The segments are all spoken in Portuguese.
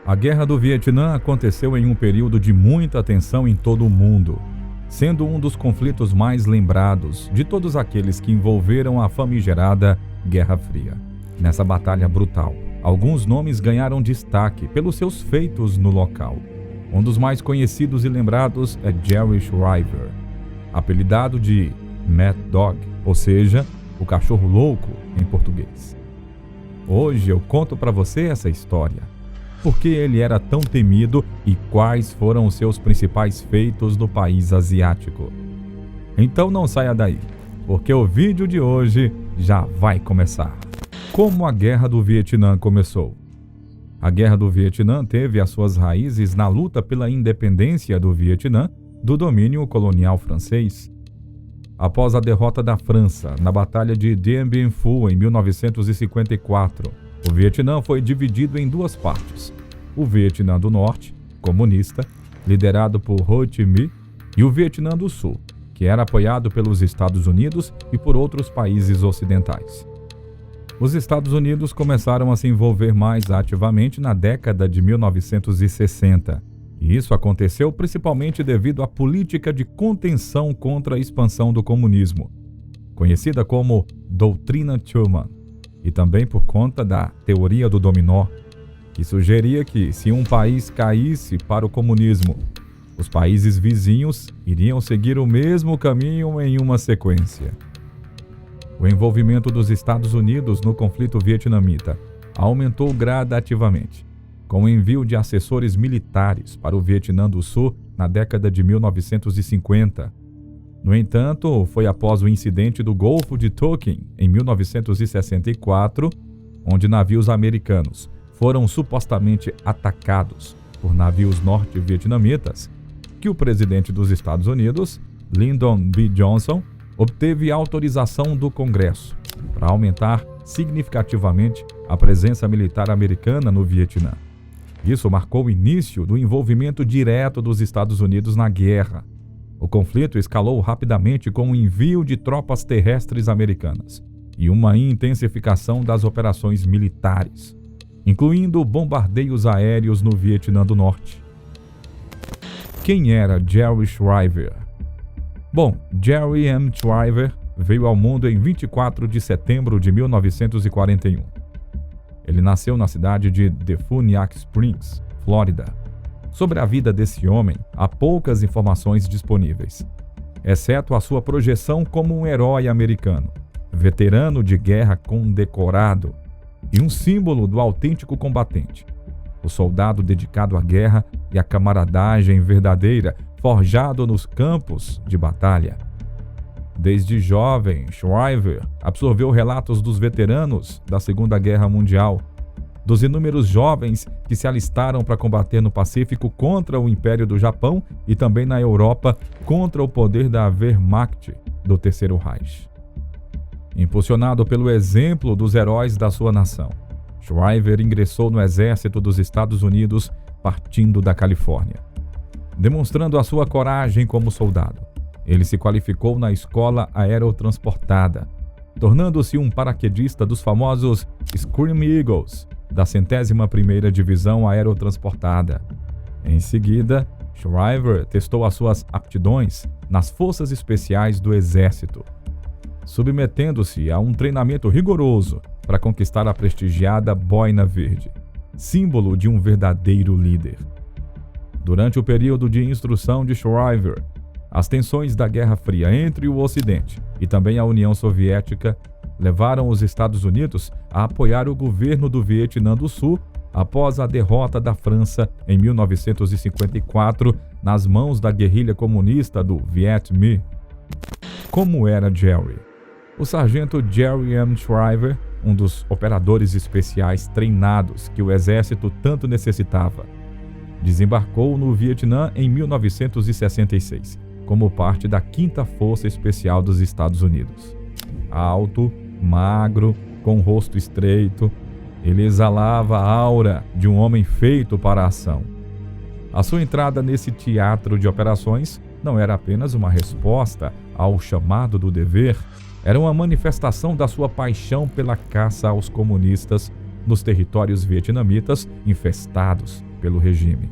A Guerra do Vietnã aconteceu em um período de muita tensão em todo o mundo, sendo um dos conflitos mais lembrados de todos aqueles que envolveram a famigerada Guerra Fria. Nessa batalha brutal, alguns nomes ganharam destaque pelos seus feitos no local. Um dos mais conhecidos e lembrados é Jerry Shriver, apelidado de Mad Dog, ou seja, o cachorro louco em português. Hoje eu conto para você essa história, por que ele era tão temido e quais foram os seus principais feitos no país asiático. Então não saia daí, porque o vídeo de hoje já vai começar. Como a Guerra do Vietnã começou? A Guerra do Vietnã teve as suas raízes na luta pela independência do Vietnã do domínio colonial francês. Após a derrota da França na Batalha de Dien Bien Phu em 1954, o Vietnã foi dividido em duas partes: o Vietnã do Norte, comunista, liderado por Ho Chi Minh, e o Vietnã do Sul, que era apoiado pelos Estados Unidos e por outros países ocidentais. Os Estados Unidos começaram a se envolver mais ativamente na década de 1960, e isso aconteceu principalmente devido à política de contenção contra a expansão do comunismo, conhecida como Doutrina Truman, e também por conta da teoria do dominó, que sugeria que, se um país caísse para o comunismo, os países vizinhos iriam seguir o mesmo caminho em uma sequência. O envolvimento dos Estados Unidos no conflito vietnamita aumentou gradativamente, com o envio de assessores militares para o Vietnã do Sul na década de 1950. No entanto, foi após o incidente do Golfo de Tonkin, em 1964, onde navios americanos foram supostamente atacados por navios norte-vietnamitas, que o presidente dos Estados Unidos, Lyndon B. Johnson, obteve autorização do Congresso para aumentar significativamente a presença militar americana no Vietnã. Isso marcou o início do envolvimento direto dos Estados Unidos na guerra. O conflito escalou rapidamente com o envio de tropas terrestres americanas e uma intensificação das operações militares, incluindo bombardeios aéreos no Vietnã do Norte. Quem era Jerry Shriver? Bom, Jerry M. Shriver veio ao mundo em 24 de setembro de 1941. Ele nasceu na cidade de Defuniak Springs, Flórida. Sobre a vida desse homem, há poucas informações disponíveis, exceto a sua projeção como um herói americano, veterano de guerra condecorado e um símbolo do autêntico combatente, o soldado dedicado à guerra e à camaradagem verdadeira, forjado nos campos de batalha. Desde jovem, Shriver absorveu relatos dos veteranos da Segunda Guerra Mundial, dos inúmeros jovens que se alistaram para combater no Pacífico contra o Império do Japão e também na Europa contra o poder da Wehrmacht do Terceiro Reich. Impulsionado pelo exemplo dos heróis da sua nação, Shriver ingressou no exército dos Estados Unidos partindo da Califórnia. Demonstrando a sua coragem como soldado, ele se qualificou na escola aerotransportada, tornando-se um paraquedista dos famosos Scream Eagles, da 101ª Divisão Aerotransportada. Em seguida, Shriver testou as suas aptidões nas Forças Especiais do Exército, submetendo-se a um treinamento rigoroso para conquistar a prestigiada Boina Verde, símbolo de um verdadeiro líder. Durante o período de instrução de Shriver, as tensões da Guerra Fria entre o Ocidente e também a União Soviética levaram os Estados Unidos a apoiar o governo do Vietnã do Sul após a derrota da França em 1954 nas mãos da guerrilha comunista do Viet Minh. Como era Jerry? O sargento Jerry M. Shriver, um dos operadores especiais treinados que o exército tanto necessitava, desembarcou no Vietnã em 1966, como parte da 5ª Força Especial dos Estados Unidos. Alto, magro, com rosto estreito, ele exalava a aura de um homem feito para a ação. A sua entrada nesse teatro de operações não era apenas uma resposta ao chamado do dever, era uma manifestação da sua paixão pela caça aos comunistas nos territórios vietnamitas infestados pelo regime.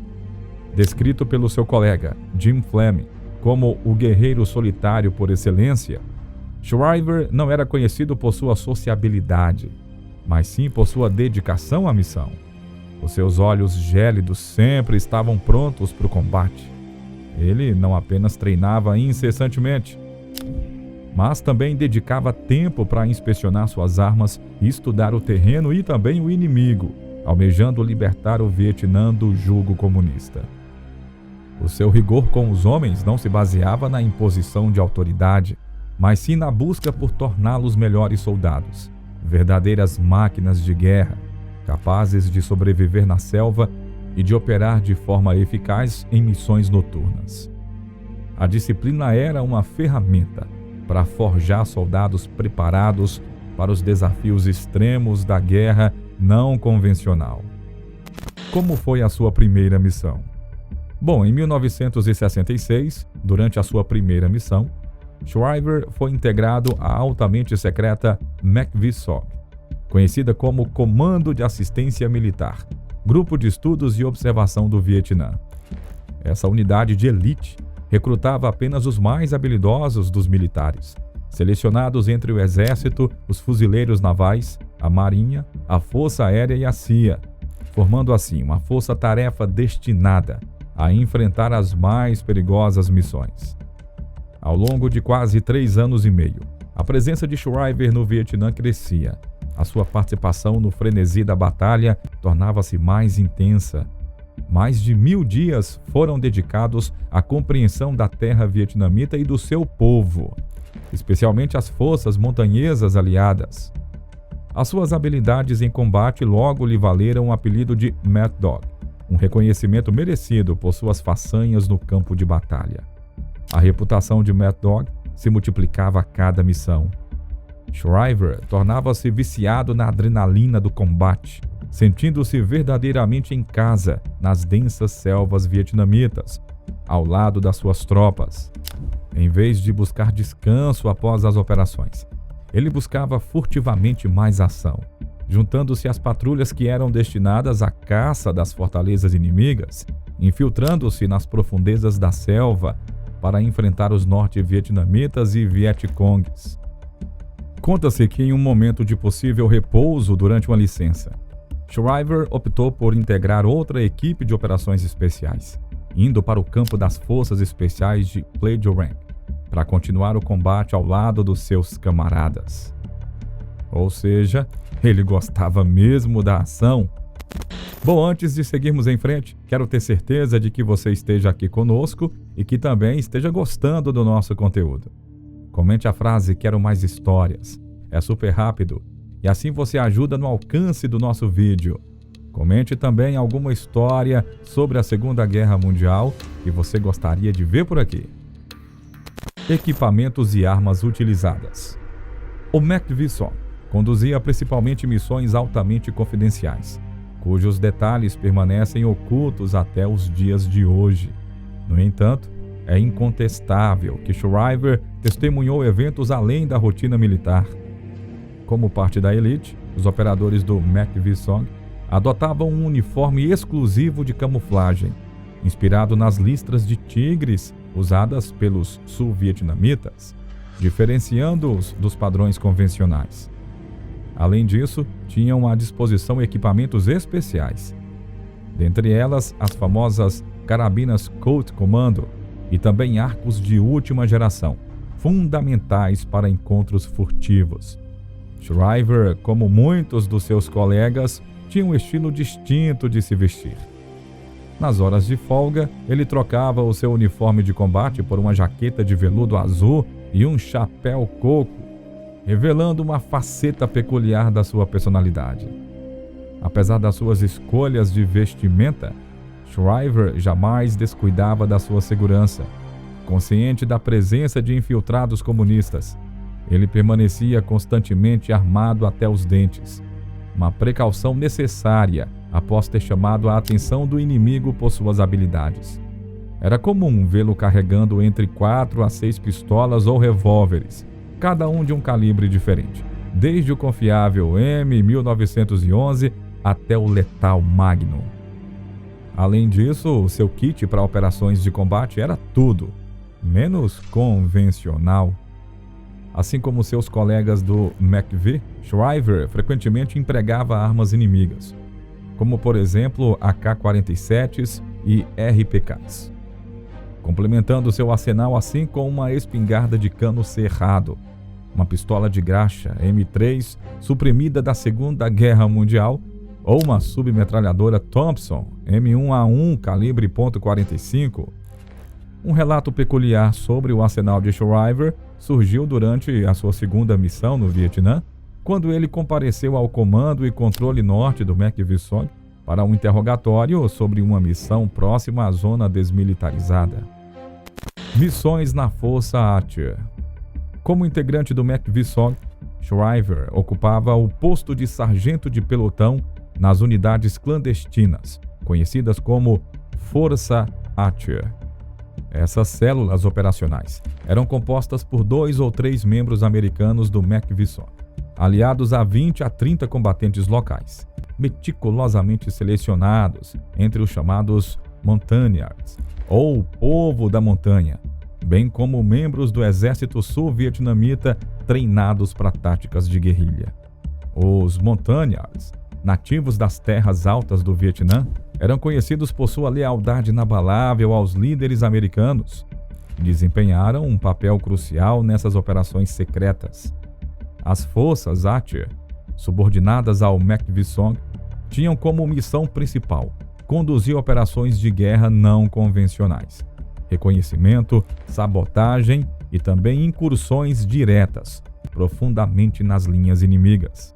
Descrito pelo seu colega Jim Fleming como o guerreiro solitário por excelência, Shriver não era conhecido por sua sociabilidade, mas sim por sua dedicação à missão. Os seus olhos gélidos sempre estavam prontos para o combate. Ele não apenas treinava incessantemente, mas também dedicava tempo para inspecionar suas armas e estudar o terreno e também o inimigo, almejando libertar o Vietnã do jugo comunista. O seu rigor com os homens não se baseava na imposição de autoridade, mas sim na busca por torná-los melhores soldados, verdadeiras máquinas de guerra, capazes de sobreviver na selva e de operar de forma eficaz em missões noturnas. A disciplina era uma ferramenta para forjar soldados preparados para os desafios extremos da guerra não convencional. Como foi a sua primeira missão? Bom, em 1966, durante a sua primeira missão, Shriver foi integrado à altamente secreta MACV-SOG, conhecida como Comando de Assistência Militar, Grupo de Estudos e Observação do Vietnã. Essa unidade de elite recrutava apenas os mais habilidosos dos militares, selecionados entre o Exército, os fuzileiros navais, a Marinha, a Força Aérea e a CIA, formando assim uma força-tarefa destinada a enfrentar as mais perigosas missões. Ao longo de quase 3 anos e meio, a presença de Shriver no Vietnã crescia. A sua participação no frenesi da batalha tornava-se mais intensa. Mais de 1000 dias foram dedicados à compreensão da terra vietnamita e do seu povo, especialmente as forças montanhesas aliadas. As suas habilidades em combate logo lhe valeram o apelido de Mad Dog, um reconhecimento merecido por suas façanhas no campo de batalha. A reputação de Mad Dog se multiplicava a cada missão. Shriver tornava-se viciado na adrenalina do combate, sentindo-se verdadeiramente em casa nas densas selvas vietnamitas, ao lado das suas tropas. Em vez de buscar descanso após as operações, ele buscava furtivamente mais ação, juntando-se às patrulhas que eram destinadas à caça das fortalezas inimigas, infiltrando-se nas profundezas da selva para enfrentar os norte-vietnamitas e vietcongues. Conta-se que em um momento de possível repouso durante uma licença, Shriver optou por integrar outra equipe de operações especiais, indo para o campo das Forças Especiais de Platte Range, para continuar o combate ao lado dos seus camaradas. Ou seja, ele gostava mesmo da ação. Bom, antes de seguirmos em frente, quero ter certeza de que você esteja aqui conosco e que também esteja gostando do nosso conteúdo. Comente a frase "Quero mais histórias". É super rápido e assim você ajuda no alcance do nosso vídeo. Comente também alguma história sobre a Segunda Guerra Mundial que você gostaria de ver por aqui. Equipamentos e armas utilizadas. O MACV-SOG conduzia principalmente missões altamente confidenciais, cujos detalhes permanecem ocultos até os dias de hoje. No entanto, é incontestável que Shriver testemunhou eventos além da rotina militar. Como parte da elite, os operadores do MACV-SOG adotavam um uniforme exclusivo de camuflagem, inspirado nas listras de tigres usadas pelos sul-vietnamitas, diferenciando-os dos padrões convencionais. Além disso, tinham à disposição equipamentos especiais, dentre elas as famosas carabinas Colt Commando e também arcos de última geração, fundamentais para encontros furtivos. Shriver, como muitos dos seus colegas, tinha um estilo distinto de se vestir. Nas horas de folga, ele trocava o seu uniforme de combate por uma jaqueta de veludo azul e um chapéu coco, revelando uma faceta peculiar da sua personalidade. Apesar das suas escolhas de vestimenta, Shriver jamais descuidava da sua segurança. Consciente da presença de infiltrados comunistas, ele permanecia constantemente armado até os dentes, uma precaução necessária após ter chamado a atenção do inimigo por suas habilidades. Era comum vê-lo carregando entre 4 a 6 pistolas ou revólveres, cada um de um calibre diferente, desde o confiável M1911 até o letal Magnum. Além disso, o seu kit para operações de combate era tudo, menos convencional. Assim como seus colegas do MACV, Shriver frequentemente empregava armas inimigas, como por exemplo AK-47s e RPKs, complementando seu arsenal assim com uma espingarda de cano cerrado, uma pistola de graxa M3 suprimida da Segunda Guerra Mundial ou uma submetralhadora Thompson M1A1 calibre .45. Um relato peculiar sobre o arsenal de Shriver surgiu durante a sua segunda missão no Vietnã, quando ele compareceu ao comando e controle norte do MACV-SOG para um interrogatório sobre uma missão próxima à zona desmilitarizada. Missões na Força Archer. Como integrante do MACV-SOG, Shriver ocupava o posto de sargento de pelotão nas unidades clandestinas, conhecidas como Força Archer. Essas células operacionais eram compostas por 2 ou 3 membros americanos do MACV-SOG, aliados a 20 a 30 combatentes locais, meticulosamente selecionados entre os chamados Montagnards, ou Povo da Montanha, bem como membros do exército sul-vietnamita treinados para táticas de guerrilha. Os Montagnards, nativos das terras altas do Vietnã, eram conhecidos por sua lealdade inabalável aos líderes americanos e desempenharam um papel crucial nessas operações secretas. As forças Archer, subordinadas ao MACV-SOG, tinham como missão principal conduzir operações de guerra não convencionais, reconhecimento, sabotagem e também incursões diretas, profundamente nas linhas inimigas.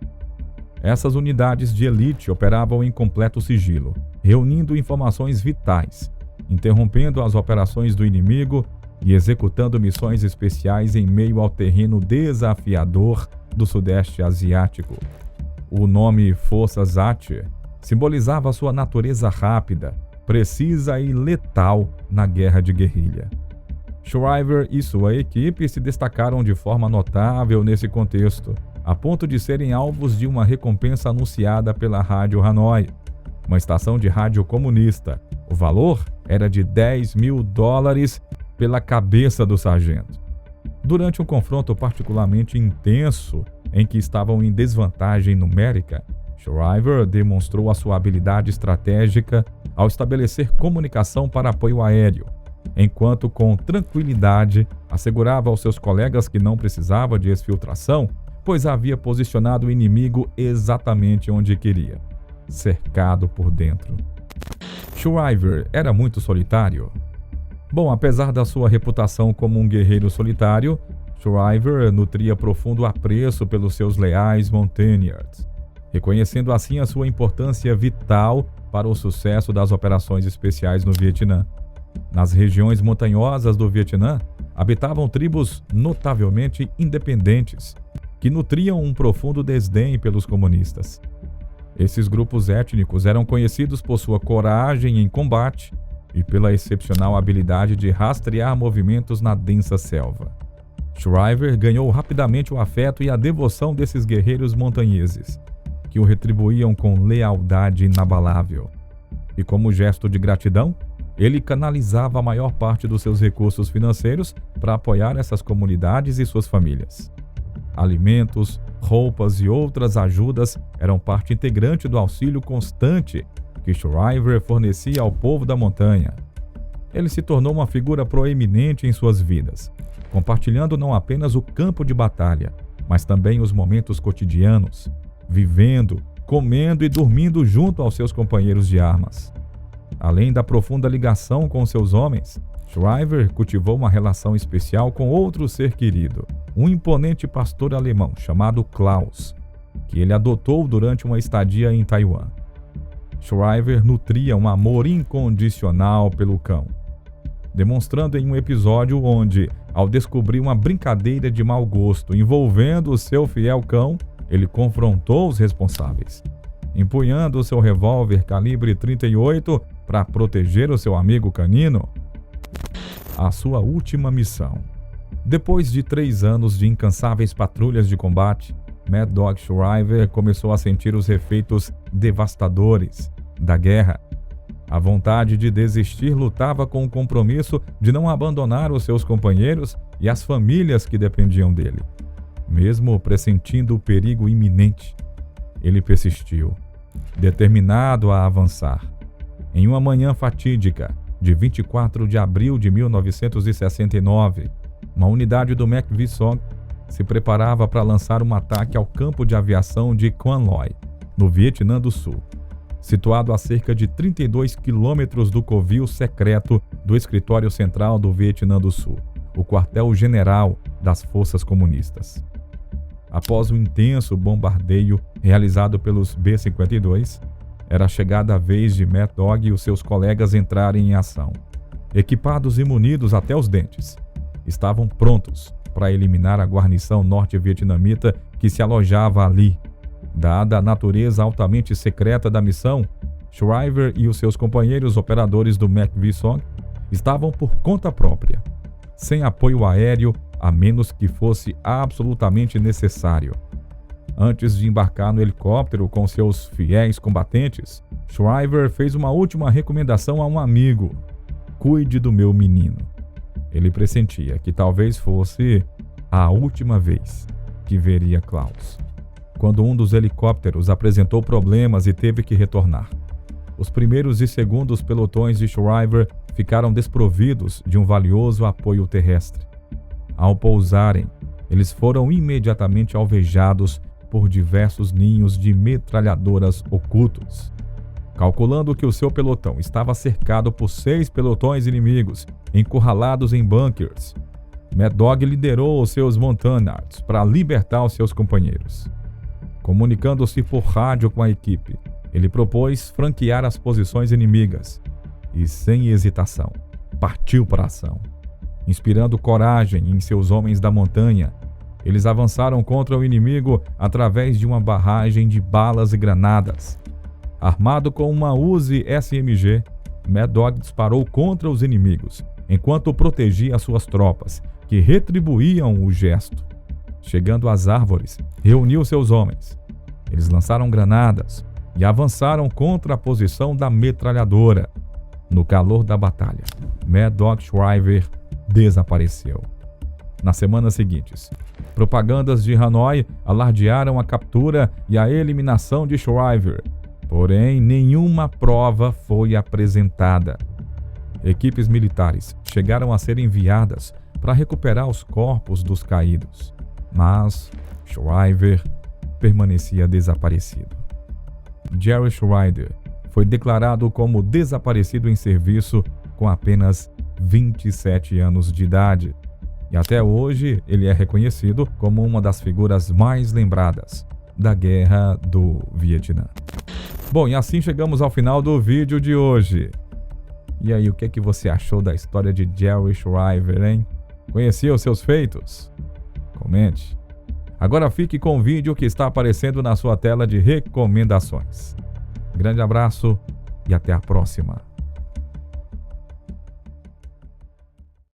Essas unidades de elite operavam em completo sigilo, reunindo informações vitais, interrompendo as operações do inimigo e executando missões especiais em meio ao terreno desafiador do Sudeste Asiático. O nome Forças Archer simbolizava sua natureza rápida, precisa e letal na guerra de guerrilha. Shriver e sua equipe se destacaram de forma notável nesse contexto, a ponto de serem alvos de uma recompensa anunciada pela Rádio Hanoi, uma estação de rádio comunista. O valor era de $10 mil pela cabeça do sargento. Durante um confronto particularmente intenso, em que estavam em desvantagem numérica, Shriver demonstrou a sua habilidade estratégica ao estabelecer comunicação para apoio aéreo, enquanto com tranquilidade assegurava aos seus colegas que não precisava de exfiltração, pois havia posicionado o inimigo exatamente onde queria, cercado por dentro. Shriver era muito solitário. Bom, apesar da sua reputação como um guerreiro solitário, Shriver nutria profundo apreço pelos seus leais Montagnards, reconhecendo assim a sua importância vital para o sucesso das operações especiais no Vietnã. Nas regiões montanhosas do Vietnã, habitavam tribos notavelmente independentes, que nutriam um profundo desdém pelos comunistas. Esses grupos étnicos eram conhecidos por sua coragem em combate e pela excepcional habilidade de rastrear movimentos na densa selva. Shriver ganhou rapidamente o afeto e a devoção desses guerreiros montanheses, que o retribuíam com lealdade inabalável. E como gesto de gratidão, ele canalizava a maior parte dos seus recursos financeiros para apoiar essas comunidades e suas famílias. Alimentos, roupas e outras ajudas eram parte integrante do auxílio constante que Shriver fornecia ao povo da montanha. Ele se tornou uma figura proeminente em suas vidas, compartilhando não apenas o campo de batalha, mas também os momentos cotidianos, vivendo, comendo e dormindo junto aos seus companheiros de armas. Além da profunda ligação com seus homens, Shriver cultivou uma relação especial com outro ser querido, um imponente pastor alemão chamado Klaus, que ele adotou durante uma estadia em Taiwan. Shriver nutria um amor incondicional pelo cão, demonstrando em um episódio onde, ao descobrir uma brincadeira de mau gosto envolvendo o seu fiel cão, ele confrontou os responsáveis, empunhando o seu revólver calibre 38 para proteger o seu amigo canino. A sua última missão. Depois de 3 anos de incansáveis patrulhas de combate, Mad Dog Shriver começou a sentir os efeitos devastadores da guerra. A vontade de desistir lutava com o compromisso de não abandonar os seus companheiros e as famílias que dependiam dele. Mesmo pressentindo o perigo iminente, ele persistiu, determinado a avançar. Em uma manhã fatídica, de 24 de abril de 1969, uma unidade do MACV-SOG se preparava para lançar um ataque ao campo de aviação de Quang Loy, no Vietnã do Sul, situado a cerca de 32 quilômetros do covil secreto do Escritório Central do Vietnã do Sul, o quartel-general das forças comunistas. Após o intenso bombardeio realizado pelos B-52, era chegada a vez de Mad Dog e os seus colegas entrarem em ação. Equipados e munidos até os dentes, estavam prontos para eliminar a guarnição norte-vietnamita que se alojava ali. Dada a natureza altamente secreta da missão, Shriver e os seus companheiros operadores do MACV-SOG estavam por conta própria, sem apoio aéreo, a menos que fosse absolutamente necessário. Antes de embarcar no helicóptero com seus fiéis combatentes, Shriver fez uma última recomendação a um amigo: cuide do meu menino. Ele pressentia que talvez fosse a última vez que veria Klaus, quando um dos helicópteros apresentou problemas e teve que retornar. Os primeiros e segundos pelotões de Shriver ficaram desprovidos de um valioso apoio terrestre. Ao pousarem, eles foram imediatamente alvejados por diversos ninhos de metralhadoras ocultos. Calculando que o seu pelotão estava cercado por 6 pelotões inimigos, encurralados em bunkers, Mad Dog liderou os seus Montagnards para libertar os seus companheiros. Comunicando-se por rádio com a equipe, ele propôs franquear as posições inimigas e, sem hesitação, partiu para a ação. Inspirando coragem em seus homens da montanha, eles avançaram contra o inimigo através de uma barragem de balas e granadas. Armado com uma Uzi SMG, Mad Dog disparou contra os inimigos, enquanto protegia suas tropas, que retribuíam o gesto. Chegando às árvores, reuniu seus homens. Eles lançaram granadas e avançaram contra a posição da metralhadora. No calor da batalha, Mad Dog Shriver desapareceu. Nas semanas seguintes, propagandas de Hanoi alardearam a captura e a eliminação de Shriver, porém nenhuma prova foi apresentada. Equipes militares chegaram a ser enviadas para recuperar os corpos dos caídos, mas Shriver permanecia desaparecido. Jerry Shriver foi declarado como desaparecido em serviço com apenas 27 anos de idade. E até hoje ele é reconhecido como uma das figuras mais lembradas da Guerra do Vietnã. Bom, e assim chegamos ao final do vídeo de hoje. E aí, o que é que você achou da história de Jerry Shriver, hein? Conhecia os seus feitos? Comente. Agora fique com o vídeo que está aparecendo na sua tela de recomendações. Grande abraço e até a próxima.